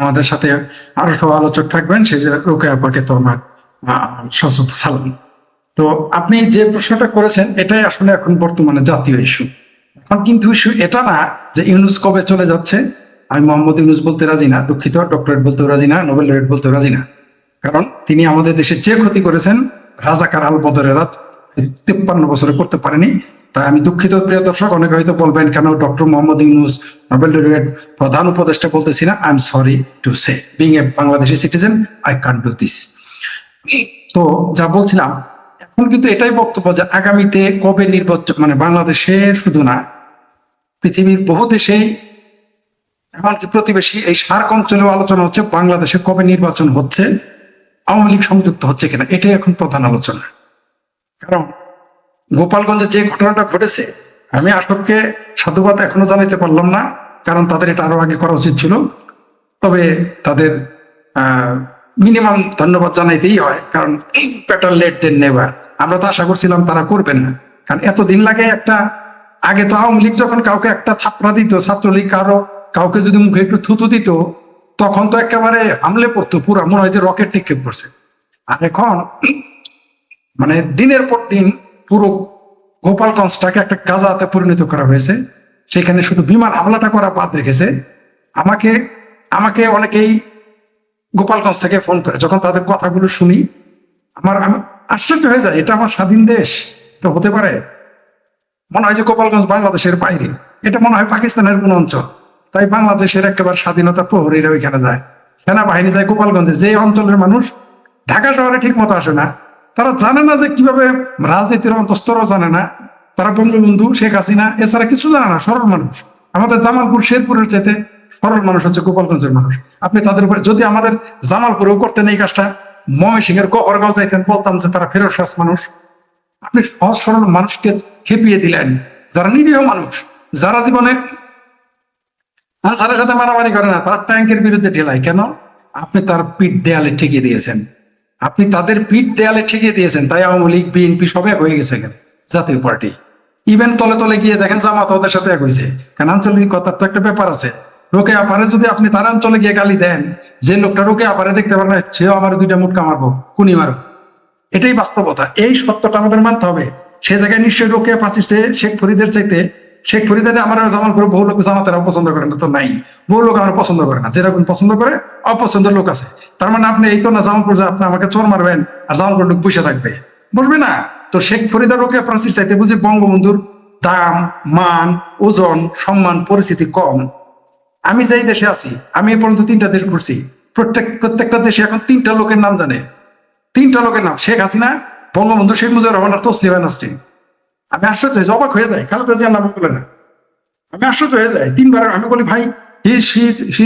আমাদের সাথে আরো সব আলোচক থাকবেন, সেই যে রোকেয়া আপাকে তো আমার সশ্রদ্ধ সালাম। তো আপনি যে প্রশ্নটা করেছেন এটাই আসলে এখন বর্তমানে জাতীয় ইস্যু। এখন কিন্তু ইস্যু এটা না যে ইউনুস কবে চলে যাচ্ছে। আমি মোহাম্মদ ইউনুস বলতে রাজি না, দুঃখিত, ডক্টরেট বলতেও রাজি না, নোবেল লরেট বলতেও রাজি না। কারণ তিনি আমাদের দেশে যে ক্ষতি করেছেন রাজাকার আল বদরেরা 53 বছরে করতে পারেনি। তাই আমি দুঃখিত প্রিয় দর্শক, অনেকে হয়তো বলবেন কেন doctor Mohammad Yunus Nobel laureate প্রধান উপদেষ্টা বলতেছি না। I am sorry to say, being a Bangladeshi citizen I can't do this. তো যা বলছিলাম, এখন কিন্তু এটাই বক্তব্য যে আগামীতে কবে নির্বাচন, মানে বাংলাদেশে শুধু না পৃথিবীর বহু দেশে এমনকি প্রতিবেশী এই সার্ক অঞ্চলেও আলোচনা হচ্ছে বাংলাদেশে কবে নির্বাচন হচ্ছে, আওয়ামী লীগ সংযুক্ত হচ্ছে কিনা, এটাই এখন প্রধান আলোচনা। কারণ গোপালগঞ্জে যে ঘটনাটা ঘটেছে, আমি আটককে সাধুবাদ এখনো জানাইতে পারলাম না, কারণ তাদের এটা আরো আগে করা উচিত ছিল। তবে তাদের মিনিমাম ধন্যবাদ জানাইতেই হয়, কারণ বেটার লেট দেন নেভার। আমরা তো আশা করছিলাম তারা করবে না, কারণ এতদিন লাগে একটা, আগে তো আওয়ামী লীগ যখন কাউকে একটা থাপড়া দিত, ছাত্রলীগ কাউকে যদি মুখে একটু থুতু দিত, তখন তো একেবারে হামলে পড়তো, পুরো মনে হয় যে রকেট নিক্ষেপ করছে। আর এখন মানে দিনের পর দিন পুরো গোপালগঞ্জটাকে একটা গাজাতে পরিণত করা হয়েছে। সেখানে শুধু বিমান হামলাটা করা বাদ রেখেছে। আমাকে আমাকে অনেকেই গোপালগঞ্জ থেকে ফোন করে, যখন তাদের কথাগুলো শুনি আমি আশ্চর্য হয়ে যায়। এটা আমার স্বাধীন দেশ, তো হতে পারে? মনে হয় যে গোপালগঞ্জ বাংলাদেশের বাইরে, এটা মনে হয় পাকিস্তানের কোন অঞ্চল। তাই বাংলাদেশের একেবারে স্বাধীনতা প্রহরীরা ওইখানে যায়, সেনাবাহিনী যায় গোপালগঞ্জে। যে অঞ্চলের মানুষ ঢাকা শহরে ঠিক মতো আসে না, তারা জানে না যে কিভাবে রাজনীতির অন্তস্তরও জানে না, তারা বঙ্গবন্ধু শেখ হাসিনা এছাড়া কিছু জানে না, সরল মানুষ। আমাদের জামালপুর শেরপুরের চাইতে সরল মানুষ হচ্ছে গোপালগঞ্জের মানুষ। আপনি তাদের উপরে যদি আমাদের জামালপুরেও করতেন এই কাজটা, ময়মনসিংহ এর গহরগাঁও যাইতেন, বলতাম যে তারা ফেরত মানুষ। আপনি সহজ সরল মানুষকে খেপিয়ে দিলেন, যারা নিরীহ মানুষ, যারা জীবনে আনসারের সাথে মারামারি করে না, তারা ট্যাঙ্কের বিরুদ্ধে ঢেলায় কেন? আপনি তার পিঠ দেয়ালে ঠেকিয়ে দিয়েছেন, আপনি তাদের পিঠ দেয়ালে ঠেকিয়ে দিয়েছেন। তাই আওয়ামী লীগ বিএনপি সব এক হয়ে গেছে, এখানে জাতীয় পার্টি। ইভেন তলে তলে গিয়ে দেখেন জামাত ওদের সাথে এক হয়েছে, কারণ আঞ্চলিকতার তো একটা ব্যাপার আছে। রোকেয়া আপারে যদি আপনি তার অঞ্চলে গিয়ে গালি দেন, যে লোকটা রোকেয়া আপারে দেখতে পারে না, সেও আমার দুইটা মুটকা মারবো, কুনি মারবো। এটাই বাস্তবতা, এই সত্যটা আমাদের মানতে হবে। সে জায়গায় নিশ্চয়ই রোকেয়া পাচ্ছিছে শেখ ফরিদের চাইতে। শেখ ফরিদের আমার জামাল করে বহু লোক জামাতেরা পছন্দ করে না, তো নাই, বহু লোক আমার পছন্দ করে না। যেরকম পছন্দ করে অপছন্দের লোক আছে। তার মানে আপনি এই তো না জামালপুর যে আপনি আমাকে চোর মারবেন আর জামালপুর লোক বসে থাকবে, বসবে না। তো শেখ ফরিদা রোকেয়া প্রাচীর চাইতে বুঝি বঙ্গবন্ধুর দাম, মান, ওজন, সম্মান, পরিস্থিতি কম। আমি যেই দেশে আছি, আমি এ পর্যন্ত 3টা দেশ ঘুরছি, প্রত্যেকটা দেশে এখন 3টা লোকের নাম জানে। 3টা লোকের নাম, শেখ হাসিনা, বঙ্গবন্ধু শেখ মুজিবুর রহমান আর তসলিমা নাসরিন। আমি আশ্চর্য হয়েছি, অবাক হয়ে যায়, খালেদা জিয়ার নাম বলে না। আমি আশ্চর্য হয়ে যাই 3বার। আমি বলি ভাই, he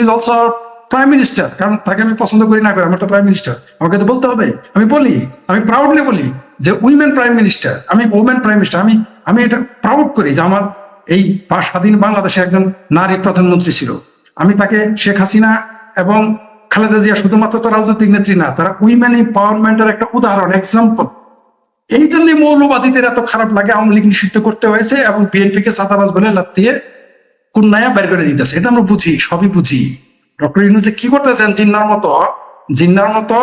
is also prime minister, কারণ তাকে আমি পছন্দ করি না করে আমার তো প্রাইম মিনিস্টার, আমাকে তো বলতে হবে। আমি বলি, আমি প্রাউডলি বলি যে উইমেন প্রাইম মিনিস্টার, আমি ওমেন প্রাইম মিনিস্টার। আমি এটা প্রাউড করি যে আমার এই স্বাধীন বাংলাদেশে একজন নারী প্রধানমন্ত্রী ছিল। আমি তাকে শেখ হাসিনা এবং খালেদা জিয়া শুধুমাত্র তো রাজনৈতিক নেত্রী না, তারা উইমেন এম্পাওয়ারমেন্টের একটা উদাহরণ, এক্সাম্পল। এই জন্য মৌলবাদীদের এত খারাপ লাগে আওয়ামী লীগ নিষিদ্ধ করতে হয়েছে এবং বিএনপি কে চাঁদাবাজ বলে লাফিয়ে কুন্নায়া বের করে দিতেছে। এটা আমরা বুঝি, সবই বুঝি। ডক্টর ইউনূস কি করতেছেন, জিন্নার মতো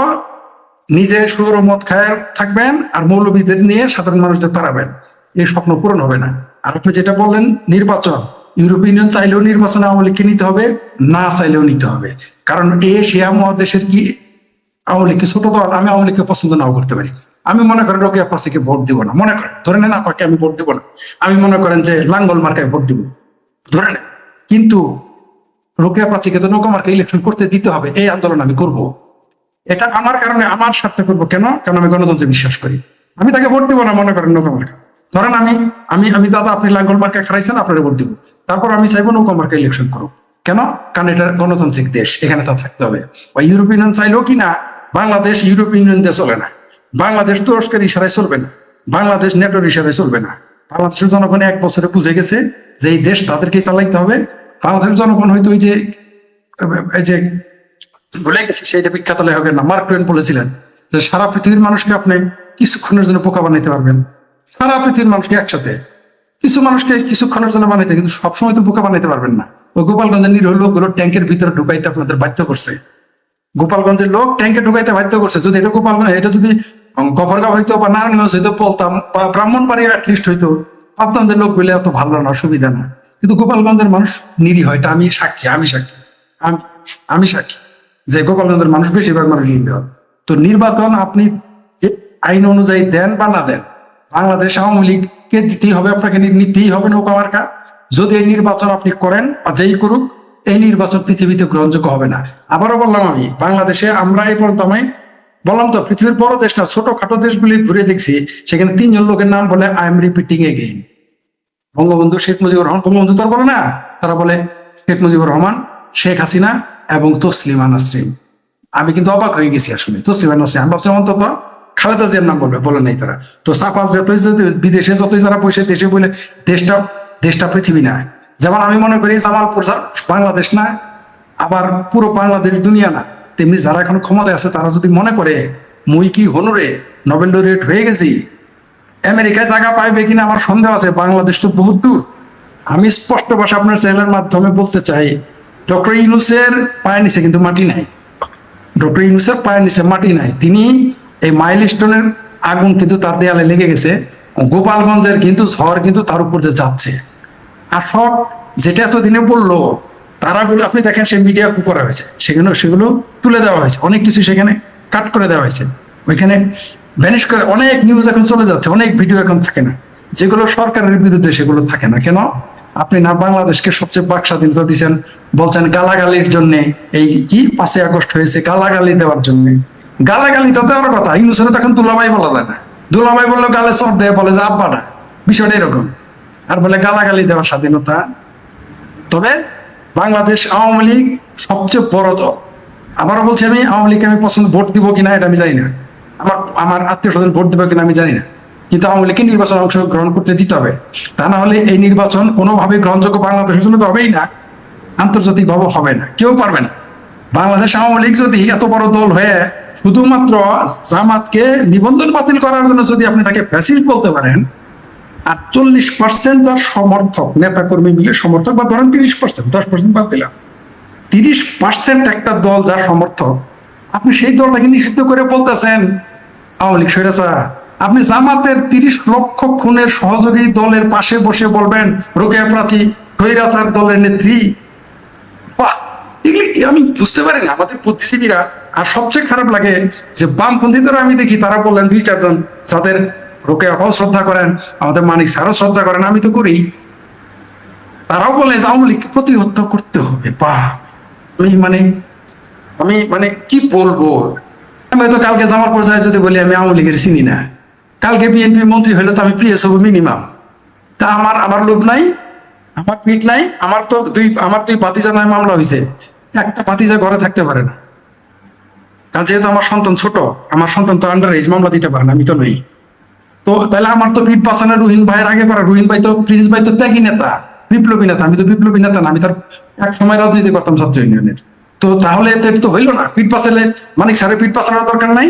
নিজে সুর মদ খায় থাকবেন আর মৌলবাদীদের নিয়ে সাধারণ মানুষদের তাড়াবেন। এই স্বপ্ন পূরণ হবে না। আর আপনি যেটা বললেন নির্বাচন, ইউরোপীয় ইউনিয়ন চাইলেও নির্বাচনে আওয়ামী লীগকে নিতে হবে, না চাইলেও নিতে হবে। কারণ এশিয়া মহাদেশের কি আওয়ামী লীগকে ছোট দল, আমি আওয়ামী লীগকে পছন্দ নাও করতে পারি। আমি মনে করেন রোকেয়া প্রাচীকে ভোট দিব না, মনে করেন ধরে নেন আপাকে আমি ভোট দিব না, আমি মনে করেন যে লাঙ্গল মার্কায় ভোট দিব, ধরে নেন। কিন্তু রোকেয়া প্রাচীকে তো নৌকা মার্কা ইলেকশন করতে দিতে হবে, এই আন্দোলন আমি করব। এটা আমার কারণে, আমার স্বার্থে করবো। কেন? কারণ আমি গণতন্ত্রে বিশ্বাস করি। আমি তাকে ভোট দিব না, মনে করেন নৌকা মার্কা। ধরেন আমি আমি আমি দাদা আপনি লাঙ্গল মার্কা খারাইছেন, আপনারা ভোট দিব। তারপর আমি চাইবো নৌকা মার্কা ইলেকশন করুক। কেন? কারণ এটা গণতান্ত্রিক দেশ, এখানে তা থাকতে হবে। ওই ইউরোপীয় ইউনিয়ন চাইলেও কি না, বাংলাদেশ ইউরোপীয় ইউনিয়ন দিয়ে চলে না, বাংলাদেশ তুরস্কের ইশারায় চলবে না, বাংলাদেশ নেটোর ইশারায় চলবে না। বাংলাদেশের জনগণ 1 বছরে বুঝে গেছে যে এই দেশ তাদেরকে চালাইতে হবে। বাংলাদেশের জনগণ হয়তো ওই যে ভুলে গেছে, সেইটা বিখ্যাত লেখকের নাম মার্ক টুয়েন বলেছিলেন যে সারা পৃথিবীর মানুষকে আপনি কিছুক্ষণের জন্য বোকা বানাইতে পারবেন, সারা পৃথিবীর মানুষকে একসাথে। কিছু মানুষকে কিছুক্ষণের জন্য বানাইতে, কিন্তু সবসময় তো বোকা বানাইতে পারবেন না। ওই গোপালগঞ্জের নিরীহ লোকগুলো ট্যাঙ্কের ভিতরে ঢুকাইতে আপনাদের বাধ্য করছে। গোপালগঞ্জের লোক ট্যাঙ্কে ঢুকাইতে বাধ্য করছে। যদি এটা গোপালগঞ্জ, এটা যদি গফরগাঁও হইতো বা নারায়ণগঞ্জ হইতো বলতাম, বা ব্রাহ্মণবাড়িয়া অ্যাটলিস্ট হইতো, ভাবতাম যে লোকগুলো এত ভালো না, সুবিধা না। কিন্তু গোপালগঞ্জের মানুষ নিরীহ, এটা আমি সাক্ষী, আমি সাক্ষী যে গোপালগঞ্জের মানুষ, বেশিরভাগ মানুষ নিরীহ। তো নির্বাচন আপনি যে আইন অনুযায়ী দেন বা না দেন, বাংলাদেশ আওয়ামী লীগকে দিতেই হবে, আপনাকে নিতেই হবে নৌকা মার্কা। যদি এই নির্বাচন আপনি করেন বা যেই করুক, এই নির্বাচন পৃথিবীতে গ্রহণযোগ্য হবে না। আবারও বললাম, আমি বাংলাদেশে, আমরা এই পর্যন্ত, আমি বললাম তো, পৃথিবীর বড় দেশ না, ছোটখাটো দেশগুলি ঘুরে দেখছি, সেখানে 3 জন লোকের নাম বলে I am repeating again. Bangabandhu Sheikh Mujibur Rahman, Bangabandhu তো বলে না, তারা বলে শেখ মুজিবুর রহমান, শেখ হাসিনা এবং তসলিমা নাসরিন। আমি কিন্তু অবাক হয়ে গেছি আসলে, তসলিমা নাসরিন, আমি ভাবছি অন্তত খালেদা জিয়ার নাম বলবে, বলে নাই তারা। তো চাপা যতই বিদেশে যতই যারা পয়সা, দেশে বলে দেশটা দেশটা পৃথিবী না। যেমন আমি মনে করি জামালপুর বাংলাদেশ না, আবার পুরো বাংলাদেশ দুনিয়া না, তেমনি যারা এখন ক্ষমতায় আছে তারা যদি মনে করে মুই কি হনুরে নোবেল লরিয়েট হয়ে গেছি, আমেরিকায় জায়গা পাইবে কিনা আমার সন্দেহ আছে, বাংলাদেশ তো বহুত দূর। আমি স্পষ্ট ভাষা আপনার চ্যানেলের মাধ্যমে বলতে চাই, ডক্টর ইউনূসের পায়ের নিচে কিন্তু মাটি নাই। ডক্টর ইউনূসের পায়ের নিচে মাটি নাই। তিনি এই মাইলস্টোনের আগুন কিন্তু তার দেয়ালে লেগে গেছে। গোপালগঞ্জের কিন্তু ঝড় কিন্তু তার উপর দিয়ে যাচ্ছে। আসক যেটা এতদিনে বললো, তারা বলে আপনি দেখেন সে মিডিয়া করা হয়েছে, সেগুলো তুলে দেওয়া হয়েছে, অনেক কিছু সেখানে কাট করে দেওয়া হয়েছে, ওইখানে ভ্যানিশ করে অনেক নিউজ এখন চলে যাচ্ছে, অনেক ভিডিও এখন থাকে না, যেগুলো সরকারের বিরুদ্ধে সেগুলো থাকে না। কেন? আপনি না বাংলাদেশকে সবচেয়ে বাক স্বাধীনতা দিচ্ছেন, বলছেন গালাগালির জন্য, এই কি 5ই আগস্ট হয়েছে গালাগালি দেওয়ার জন্য। গালাগালি তো দেওয়ার কথা, ইউনূসের তখন দুলাভাই বলা যায় না, দুলাভাই বললো গালে চর দেয়, বলে যে আব্বাটা, বিষয়টা এরকম। আর বলে গালাগালি দেওয়ার স্বাধীনতা। তবে বাংলাদেশ আওয়ামী লীগ সবচেয়ে বড় দল। আবারও বলছি, আমি আওয়ামী লীগকে আমি পছন্দ, ভোট দিব কিনা এটা আমি জানি না, আমার আত্মীয় স্বজন ভোট দেবে কিনা আমি জানি না, কিন্তু আওয়ামী লীগকে নির্বাচন অংশগ্রহণ করতে দিতে হবে। তা না হলে এই নির্বাচন কোনোভাবে গ্রহণযোগ্য বাংলাদেশের জন্য তো হবেই না, আন্তর্জাতিকভাবে হবে না, কেউ পারবে না। বাংলাদেশ আওয়ামী লীগ যদি এত বড় দল হয়ে শুধুমাত্র জামাতকে নিবন্ধন বাতিল করার জন্য যদি আপনি তাকে ফ্যাসিলিট বলতে পারেন, আর 40% যার সমর্থক, নেতা কর্মী মিলে সমর্থক, বা ধরেন 30%, 10% বাদ দিলাম, 30% একটা দল যার সমর্থক, আপনি সেই দলটাকে নিষিদ্ধ করে বলতেছেন আওয়ামী লীগ স্বৈরাচার। আপনি জামাতের 30 লক্ষ খুনের সহযোগী দলের পাশে বসে বলবেন রোকেয়া প্রাচী স্বৈরাচার দলের নেত্রী। বাহ, এগুলি কি আমি বুঝতে পারি না আমাদের বুদ্ধিজীবীরা। আর সবচেয়ে খারাপ লাগে যে বামপন্থীদেরও আমি দেখি, তারা বললেন 2-4 জন যাদের রোকেয়া আপাও শ্রদ্ধা করেন, আমাদের মানিক স্যারও শ্রদ্ধা করেন, আমি তো করি, তারাও বলে যে আওয়ামী লীগকে প্রতিহত করতে হবে। বাহ, আমি মানে কি বলবো। আমি হয়তো কালকে জামার পর্যায়ে যদি বলি আমি আওয়ামী লীগের চিনি না, কালকে বিএনপি মন্ত্রী হলে তো আমি পিএস হবো মিনিমাম। তা আমার লোভ নাই, আমার পিঠ নাই, আমার দুই ভাতিজা নয় মামলা হয়েছে, একটা ভাতিজা ঘরে থাকতে পারে না, কারণ যেহেতু আমার সন্তান ছোট, আমার সন্তান তো আন্ডার এজ, মামলা দিতে পারে না, আমি তো নই। তো তাহলে আমার তো পিঠ বাঁচানো রুহিন ভাইয়ের আগে করা, রুহিন ভাই তো, প্রিন্স ভাই তো ত্যাগী নেতা, বিপ্লবী নেতা, আমি তো বিপ্লবী নেতা না, আমি তার এক সময় রাজনীতি করতাম ছাত্র ইউনিয়নের। তো তাহলে তো হইলো না, পিঠ পাচালে মানিক স্যারের পিঠ পাচানোর দরকার নাই।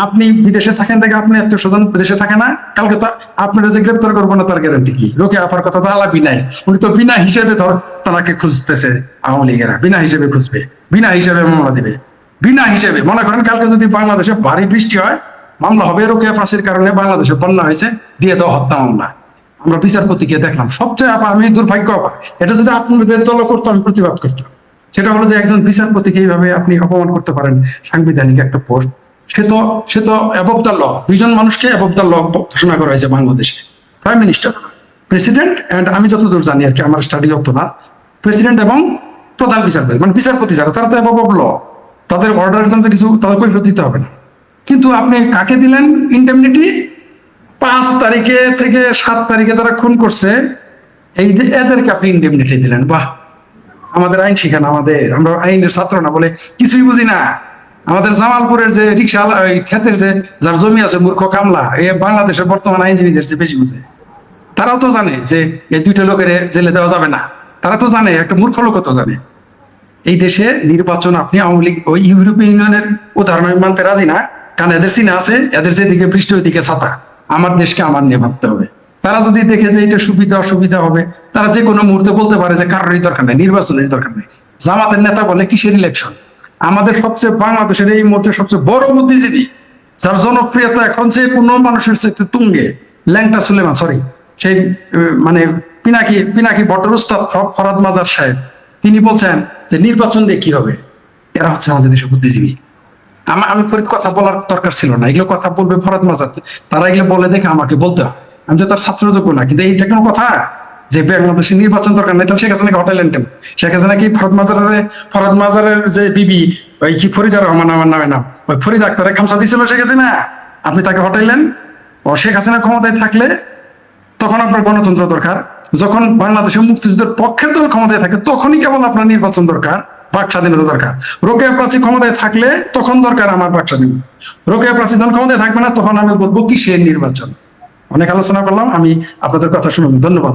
আপনি বিদেশে থাকেন, দেখে আপনি আত্মীয় স্বজন বিদেশে থাকে না, কালকে তো আপনারা যে গ্রেপ্তার করবো না তার গ্যারান্টি কি? রোকে আপার কথা তো আলাপই নাই, উনি তো বিনা হিসেবে তাকে খুঁজতেছে, আওয়ামী লীগেরা বিনা হিসেবে খুঁজবে, বিনা হিসেবে মামলা দিবে, বিনা হিসেবে। মনে করেন কালকে যদি বাংলাদেশে ভারী বৃষ্টি হয়, মামলা হবে রোকেয়া ফাঁসির কারণে বাংলাদেশে বন্যা হয়েছে, দিয়ে দাও হত্যা মামলা। আমরা বিচারপতিকে দেখলাম, সবচেয়ে আমি দুর্ভাগ্য আবার, এটা যদি আপনাদের দল করতো আমি প্রতিবাদ করতাম। সেটা হলো যে একজন বিচারপতিকে এইভাবে আপনি অপমান করতে পারেন, সাংবিধানিক একটা পোস্ট, সে তো অ্যাবভ দ্য ল, 2জন মানুষকে অ্যাবভ দ্য ল ঘোষণা করা হয়েছে বাংলাদেশে, প্রাইম মিনিস্টার, প্রেসিডেন্ট, এন্ড আমি যতদূর জানি আর কি, আমার স্টাডি হতো না, প্রেসিডেন্ট এবং প্রধান বিচারপতি, মানে বিচারপতি যারা, তারা তো অ্যাবভ অফ ল, তাদের অর্ডারের জন্য কিছু তাদের কৈফিয়ত দিতে হবে না। কিন্তু আপনি কাকে দিলেন ইন্ডেমনিটি? 5 তারিখে থেকে 7 তারিখে যারা খুন করছে, এই যে এদেরকে আপনি ইন্ডেমনিটি দিলেন। বাহ, আমাদের আইন শিখান, আমরা আইনের ছাত্র না বলে কিছুই বুঝি না। আমাদের জামালপুরের যে রিক্সা, ওই ক্ষেতের যে যার জমি আছে, মূর্খ কামলা, এ বাংলাদেশের বর্তমান আইনজীবীদের যে বেশি বুঝে। তারাও তো জানে যে এই 2টা লোকের জেলে দেওয়া যাবে না, তারা তো জানে, একটা মূর্খ লোক তো জানে। এই দেশে নির্বাচন আপনি আওয়ামী লীগ, ওই ইউরোপীয় ইউনিয়নের উদাহরণ আমি মানতে রাজি না, কারণ এদের চিনা আছে, এদের যেদিকে বৃষ্টি ওইদিকে ছাতা। আমার দেশকে আমার নিয়ে ভাবতে হবে। তারা যদি দেখে যে এটা সুবিধা অসুবিধা হবে, তারা যে কোনো মুহূর্তে বলতে পারে যে কারোরই দরকার নেই, নির্বাচনের দরকার নেই। জামাতের নেতা বলে কিসের ইলেকশন? আমাদের সবচেয়ে বাংলাদেশের এই মুহূর্তে সবচেয়ে বড় বুদ্ধিজীবী, যার জনপ্রিয়তা এখন যে কোনো মানুষের চাইতে তুঙ্গে, ল্যাংটা সুলেমান, সরি, সেই মানে পিনাকি পিনাকি ভট্টর উস্তাদ ফরহাদ মাজার সাহেব, তিনি বলছেন যে নির্বাচন দিয়ে কি হবে? এরা হচ্ছে আমাদের দেশের বুদ্ধিজীবী। আমি ফরিদ কথা বলার দরকার ছিল না, এগুলো কথা বলবে ফরহাদ মাজার, তারা এগুলো বলে দেখে আমাকে বলতে হয়। আমি তো তার ছাত্রযোগ্য না, কিন্তু এইটা কোনো কথা যে বাংলাদেশের নির্বাচন দরকার নেই? তাহলে শেখ হাসিনাকে হটাইলেন কেন? শেখ হাসিনা কি ফরহাদ মাজারের যে বিবি, ওই কি ফরিদা রহমান আমার নামে নাম, ওই ফরিদ আক্তারের খামসা দিয়েছিল শেখ হাসিনা? আপনি তাকে হটাইলেন? ও শেখ হাসিনা ক্ষমতায় থাকলে তখন আপনার গণতন্ত্র দরকার, যখন বাংলাদেশের মুক্তিযুদ্ধের পক্ষের দল ক্ষমতায় থাকে তখনই কেবল আপনার নির্বাচন দরকার, বাক স্বাধীনতা দরকার। রোকেয়া প্রাচী ক্ষমতায় থাকলে তখন দরকার আমার বাক স্বাধীনতা। রোকেয়া প্রাচী যখন ক্ষমতায় থাকবে না, তখন আমি বলবো কিসের নির্বাচন? অনেক আলোচনা করলাম, আমি আপনাদের কথা শুনলাম, ধন্যবাদ।